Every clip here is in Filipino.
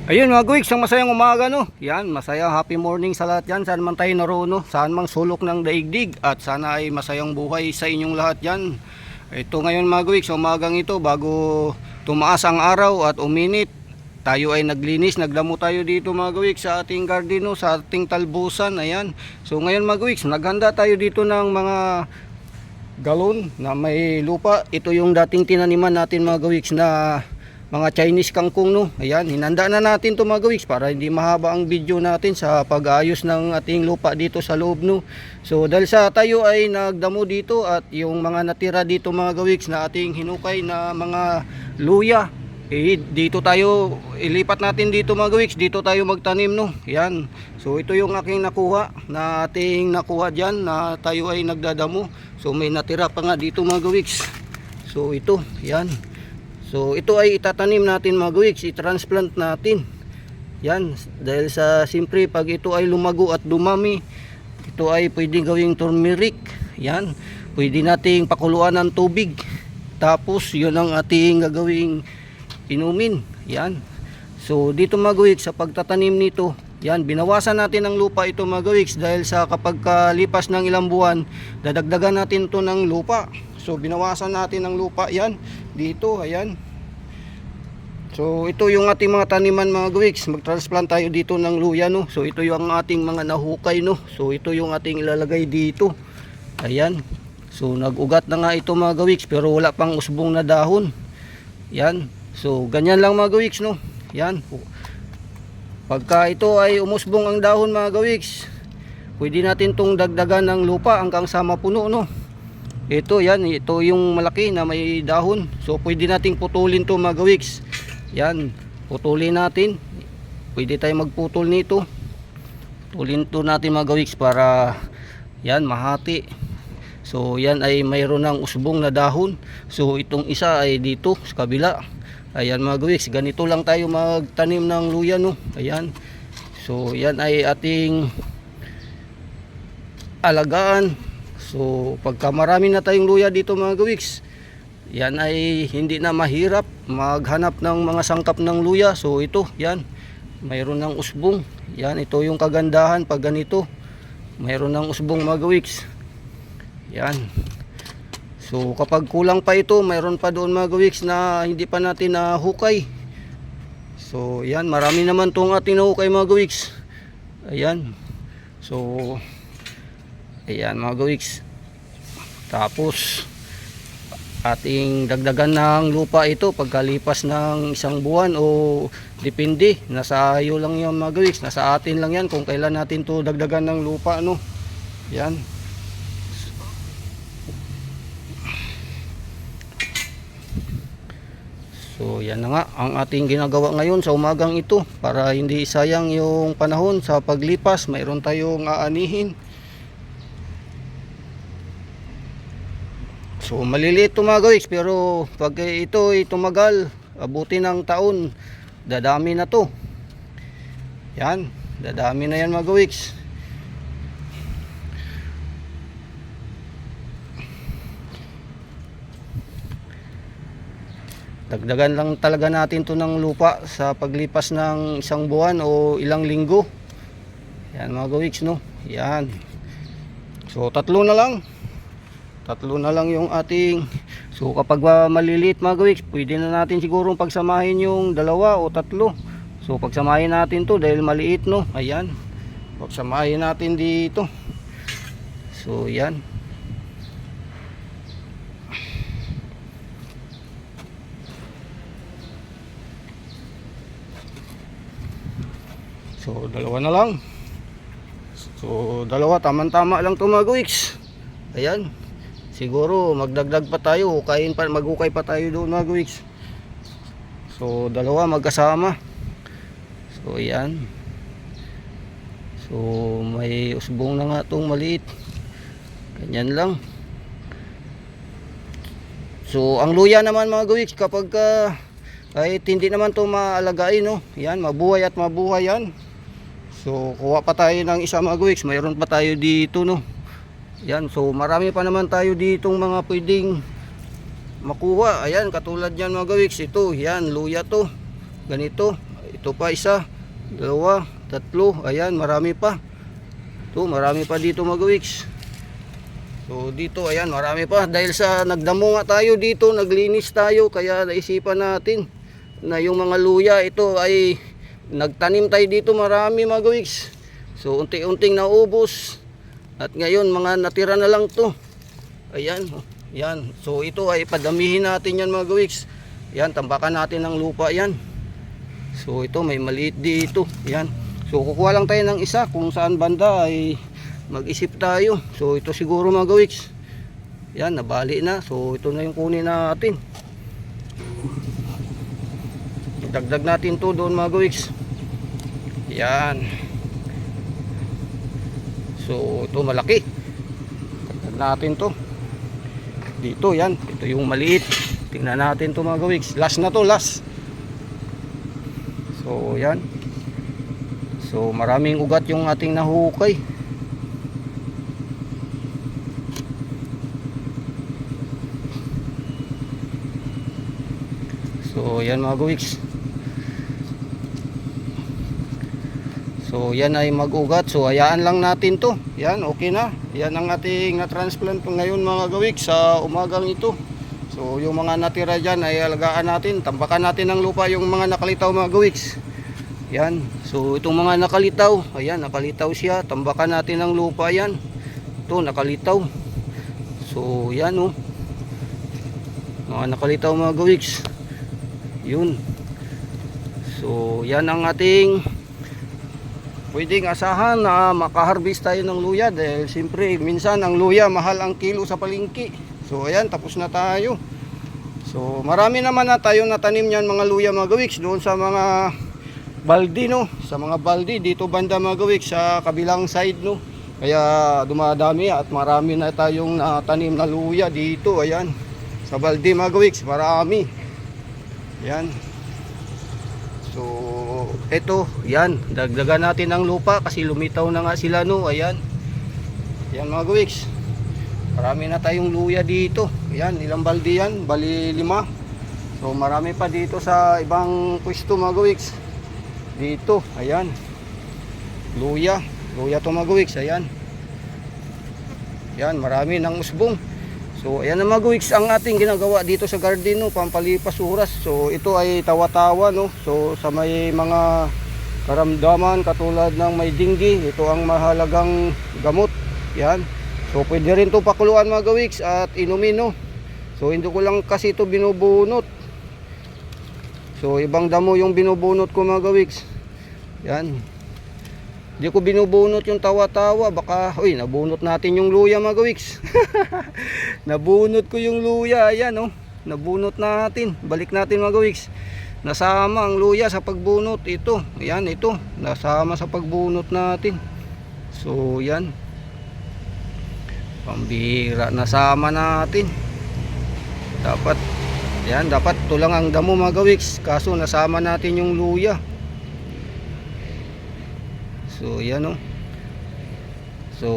Ayun mga guwiks, ang masayang umaga no. Yan, masaya, happy morning sa lahat yan. Saan man tayo naroon no, saan mang sulok ng daigdig. At sana ay masayang buhay sa inyong lahat yan. Ito ngayon mga guwiks, umagang ito bago tumaas ang araw at uminit, tayo ay naglinis, nagdamo tayo dito mga guwiks sa ating garden no, sa ating talbusan. Ayan. So ngayon mga guwiks, naghanda tayo dito ng mga galon na may lupa. Ito yung dating tinaniman natin mga gawiks na mga Chinese kangkong no. Ayan, hinanda na natin to mga gawiks para hindi mahaba ang video natin sa pag-ayos ng ating lupa dito sa loob no. So dahil sa tayo ay nagdamo dito at yung mga natira dito mga gawiks na ating hinukay na mga luya, dito tayo ilipat natin dito mga gawiks, dito tayo magtanim no. Yan. So ito yung aking nakuha na ating nakuha diyan na tayo ay nagdadamo. So may natira pa nga dito mga gawiks. So ito, yan. So ito ay itatanim natin mga gawiks, i-transplant natin. Yan, dahil sa siyempre pag ito ay lumago at dumami, ito ay pwedeng gawing turmeric. Yan, pwede nating pakuluan ng tubig. Tapos yun ang ating gagawing inumin. Yan. So dito mga gawiks, sa pagtatanim nito, yan, binawasan natin ang lupa ito mga gawiks dahil sa kapag kalipas ng ilang buwan, dadagdagan natin to ng lupa. So binawasan natin ang lupa yan dito, ayan. So ito yung ating mga taniman mga gawiks, mag-transplant tayo dito ng luya no. So ito yung ating mga nahukay no. So ito yung ating ilalagay dito. Ayan. So nag-ugat na nga ito mga gawiks pero wala pang usbong na dahon. Yan. So ganyan lang mga gawiks no. Yan. Pagka ito ay umusbong ang dahon mga gawiks, pwede natin tong dagdagan ng lupa hanggang sa mapuno no. Ito yan, ito yung malaki na may dahon. So pwede nating putulin to mga gawiks. Yan, putulin natin. Pwede tayo magputol nito. Putulin to natin mga gawiks para yan mahati. So yan ay mayroon ng usbong na dahon. So itong isa ay dito sa kabila. Ayan mga gawiks, ganito lang tayo magtanim ng luya no. Ayan. So yan ay ating alagaan. So pagka marami na tayong luya dito mga gawiks, yan ay hindi na mahirap maghanap ng mga sangkap ng luya. So ito, yan, mayroon ng usbong. Yan, ito yung kagandahan pag ganito, mayroon ng usbong mga gawiks. Yan. So kapag kulang pa ito, mayroon pa doon mga gawiks na hindi pa natin nahukay. So yan, marami naman tong ating nahukay mga gawiks. Ayan. So ayan mga gawiks. Tapos ating dagdagan ng lupa ito pagkalipas ng isang buwan o depende, nasa iyo lang yan mga gawiks, nasa atin lang yan kung kailan natin to dagdagan ng lupa no. Yan. So yan na nga ang ating ginagawa ngayon sa umagang ito para hindi sayang yung panahon sa paglipas. Mayroon tayong aanihin. So maliliit ito mga gawiks pero pag ito ay tumagal, abuti ng taon, dadami na to. Yan, dadami na yan mga gawiks. Dagdagan lang talaga natin to ng lupa sa paglipas ng isang buwan o ilang linggo. Yan mga gawiks no. Yan. So tatlo na lang yung ating. So kapag maliliit mga gawiks, pwede na natin sigurong pagsamahin yung dalawa o tatlo. So pagsamahin natin to dahil maliit no. Ayan, pagsamahin natin dito. So yan. So dalawa na lang. So dalawa, tamang-tama lang to mga gawiks. Ayan. Siguro magdagdag pa tayo, maghukay pa tayo doon mga gawiks. So dalawa magkasama. So ayan. So may usbong na nga itong maliit. Ganyan lang. So ang luya naman mga gawiks, kapag kahit hindi naman to maalagain no. Yan, mabuhay at mabuhay yan. So kuha pa tayo ng isa mga gawiks, mayroon pa tayo dito no. Yan, so marami pa naman tayo ditong mga pwedeng makuha. Ayan, katulad yan mga gawiks, ito, yan, luya to. Ganito, Ito pa isa, dalawa, tatlo. Ayan, marami pa. Ito, marami pa dito mga kawiks. So dito, ayan, marami pa. Dahil sa nagdamo nga tayo dito, naglinis tayo, kaya naisipan natin na yung mga luya, ito ay nagtanim tayo dito marami mga kawiks. So unti-unting naubos. At ngayon, mga natira na lang to. Ayan, yan. So ito ay padamihin natin yan mga kawiks. Yan, tambakan natin ng lupa yan. So ito, may maliit dito. Yan. So kukuha lang tayo ng isa kung saan banda ay mag-isip tayo. So ito siguro mga kawiks. Yan, nabali na. So ito na yung kunin natin. Dagdag natin to doon mga kawiks. Yan. So ito malaki. Dagdag natin to. Dito yan. Ito yung maliit. Tingnan natin to mga kawiks. Last na to, last. So yan. So maraming ugat yung ating nahukay. So yan mga kawiks. So yan ay mag-ugat. So hayaan lang natin to. Yan, okay na. Yan ang ating na-transplant ngayon mga kawiks sa umagang ito. So yung mga natira dyan ay alagaan natin. Tambakan natin ng lupa yung mga nakalitaw mga kawiks. Yan. So itong mga nakalitaw, ayan, nakalitaw siya. Tambakan natin ng lupa yan. Ito, nakalitaw. So yan oh. Mga nakalitaw mga kawiks. Yun. So yan ang ating pwedeng asahan na makaharvest tayo ng luya. Dahil siyempre minsan ang luya mahal ang kilo sa palengke. So ayan, tapos na tayo. So marami naman na tayong natanim yan mga luya mga kawiks doon sa mga baldi no. Sa mga baldi dito banda mga kawiks sa kabilang side no. Kaya dumadami at marami na tayong natanim na luya dito. Ayan, sa baldi mga kawiks, marami. Yan. So ito, yan, dagdagan natin ng lupa kasi lumitaw na nga sila no. Ayan. Yan mga kawiks. Marami na tayong luya dito. Ayan, ilang baldi yan? Bali 5. So marami pa dito sa ibang pwesto mga kawiks. Dito, ayan. Luya. Luya to mga kawiks, ayan. Yan, marami ng usbong. So ayan na mga kawiks ang ating ginagawa dito sa garden no, pampalipas oras. So ito ay tawa-tawa no. So sa may mga karamdaman katulad ng may dinggi, ito ang mahalagang gamot. Yan. So pwede rin to pakuluan mga kawiks at inumin no. So hindi ko lang kasi ito binubunot. So ibang damo yung binubunot ko mga kawiks. Yan. Hindi ko binubunot yung tawa-tawa. Baka, uy, nabunot natin yung luya mga kawiks. Nabunot ko yung luya. Ayan oh. Nabunot natin. Balik natin mga kawiks. Nasama ang luya sa pagbunot. Ito. Ayan, ito. Nasama sa pagbunot natin. So, yan. Pambihira. Nasama natin. Dapat, yan, dapat ito lang ang damo mga kawiks. Kaso nasama natin yung luya. So yan oh. So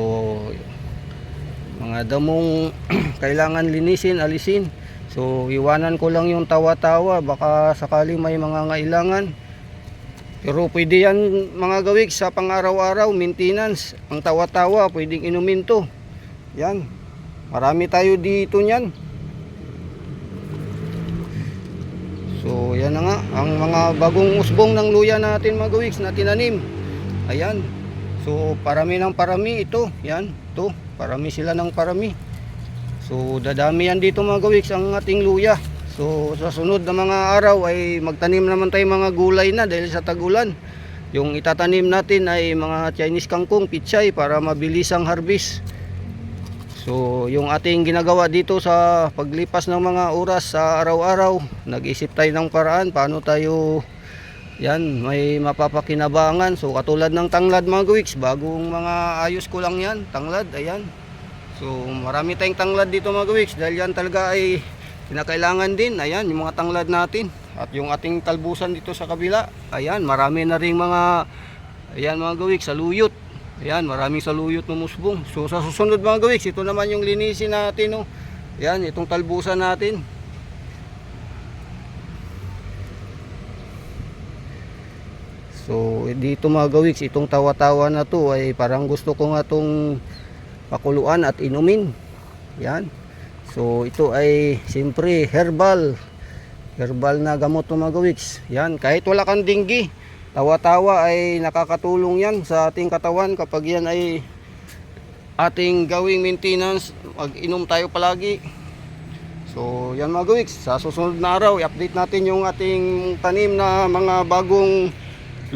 mga damong kailangan linisin, alisin. So iwanan ko lang yung tawa-tawa, baka sakaling may mga ngailangan. Pero pwede yan mga kawiks sa pang-araw-araw maintenance. Ang tawa-tawa pwedeng inumin to. Yan. Marami tayo dito niyan. So yan na nga ang mga bagong usbong ng luya natin mga kawiks na tinanim. Ayan. So parami ng parami ito. Yan. Ito. Parami sila ng parami. So dadami yan dito mga kawiks ang ating luya. So sa sunod na mga araw ay magtanim naman tayo mga gulay na dahil sa tag-ulan. Yung itatanim natin ay mga Chinese kangkong, pichay para mabilis ang harvest. So yung ating ginagawa dito sa paglipas ng mga oras sa araw-araw, nag-isip tayo ng paraan paano tayo yan may mapapakinabangan. So katulad ng tanglad mga kawiks, bagong mga ayos ko lang yan, tanglad, ayan. So marami tayong tanglad dito mga kawiks dahil yan talaga ay kinakailangan din. Ayan yung mga tanglad natin at yung ating talbusan dito sa kabila. Ayan, marami na ring mga ayan mga kawiks sa luyot. Ayan, maraming saluyot ng musbong. So sa susunod mga kawiks, ito naman yung linisin natin no. Ayan, itong talbusan natin. So dito mga gawiks, itong tawa-tawa na to ay parang gusto ko nga tong pakuluan at inumin. Yan. So ito ay siyempre herbal na gamot ng mga gawiks. Yan, kahit wala kang dinggi, tawa-tawa ay nakakatulong yan sa ating katawan kapag yan ay ating gawing maintenance. Mag-inom tayo palagi. So yan mga gawiks, sa susunod na araw i-update natin yung ating tanim na mga bagong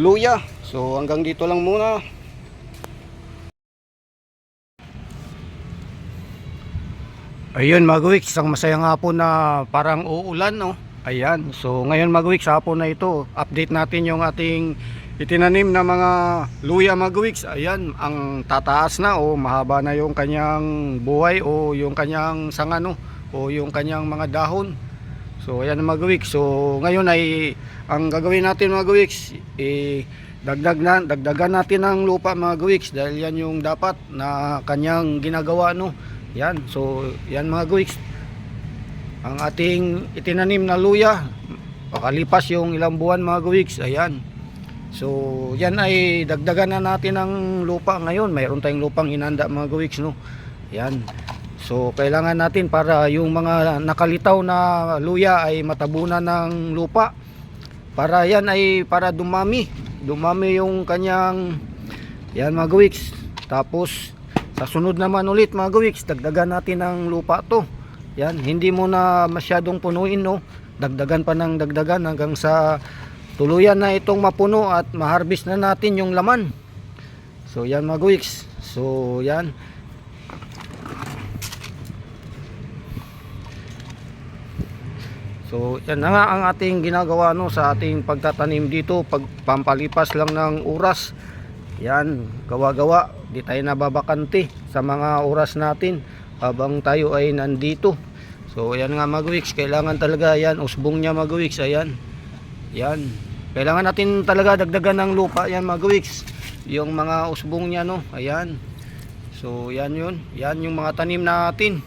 luya. So hanggang dito lang muna. Ayun mga gawiks, isang masayang hapon na parang uulan, no? Ayan, so ngayon mga gawiks, hapon na ito, update natin yung ating itinanim na mga luya mga gawiks. Ayan, ang tataas na o mahaba na yung kanyang buhay o yung kanyang sanga, no? O yung kanyang mga dahon. So ayan mga gawiks, so ngayon ay ang gagawin natin mga gawiks, dagdagan natin ang lupa mga gawiks, dahil yan yung dapat na kanyang ginagawa, no? Yan, so yan mga gawiks, ang ating itinanim na luya, pakalipas yung ilang buwan mga gawiks. Ayan, so yan ay dagdagan na natin ang lupa ngayon. Mayroon tayong lupang inanda mga gawiks, no? Yan, so kailangan natin para yung mga nakalitaw na luya ay matabunan ng lupa, para yan ay para dumami yung kanyang, yan mga gawiks. Tapos sa sunod naman ulit mga gawiks, dagdagan natin ng lupa to. Yan, hindi mo na masyadong punuin, no? Dagdagan pa ng dagdagan hanggang sa tuluyan na itong mapuno at ma-harvest na natin yung laman. So yan mga gawiks, so yan. So yan na nga ang ating ginagawa, no, sa ating pagtatanim dito, pampalipas lang ng oras. Yan, gawa-gawa, di tayo nababakante sa mga oras natin habang tayo ay nandito. So ayan nga mga gawiks, kailangan talaga yan, usbong niya mga gawiks. Ayan, yan, kailangan natin talaga dagdagan ng lupa yan mga gawiks, yung mga usbong niya, no? Ayan, so yan yun, yan yung mga tanim natin,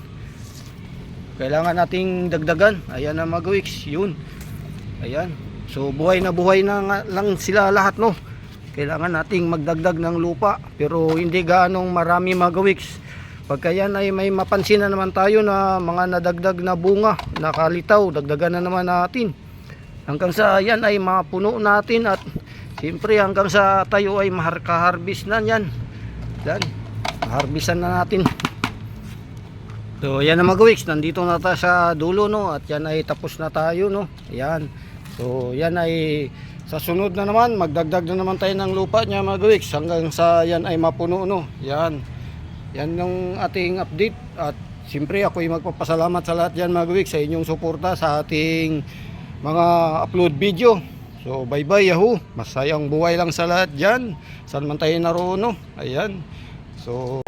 kailangan nating dagdagan. Ayan na mga gawiks, yun. Ayan, so buhay na lang sila lahat, no? Kailangan nating magdagdag ng lupa, pero hindi gaanong marami mga gawiks. Pagka yan ay may mapansin na naman tayo na mga nadagdag na bunga, nakalitaw, dagdagan na naman natin hanggang sa yan ay mapuno natin, at siyempre hanggang sa tayo ay maharvest na yan. Yan, harvestan na natin. So yan na mga gawiks, nandito na tayo sa dulo, no? At yan ay tapos na tayo, no? Yan, so yan ay sa sunod na naman, magdagdag na naman tayo ng lupa niya mga gawiks hanggang sa yan ay mapuno, no? Yan, yan yung ating update. At siyempre ako ay magpapasalamat sa lahat yan mga gawiks, sa inyong suporta sa ating mga upload video. So bye bye yahoo, masayang buhay lang sa lahat dyan, saan man tayo naroon, no? Ayan, so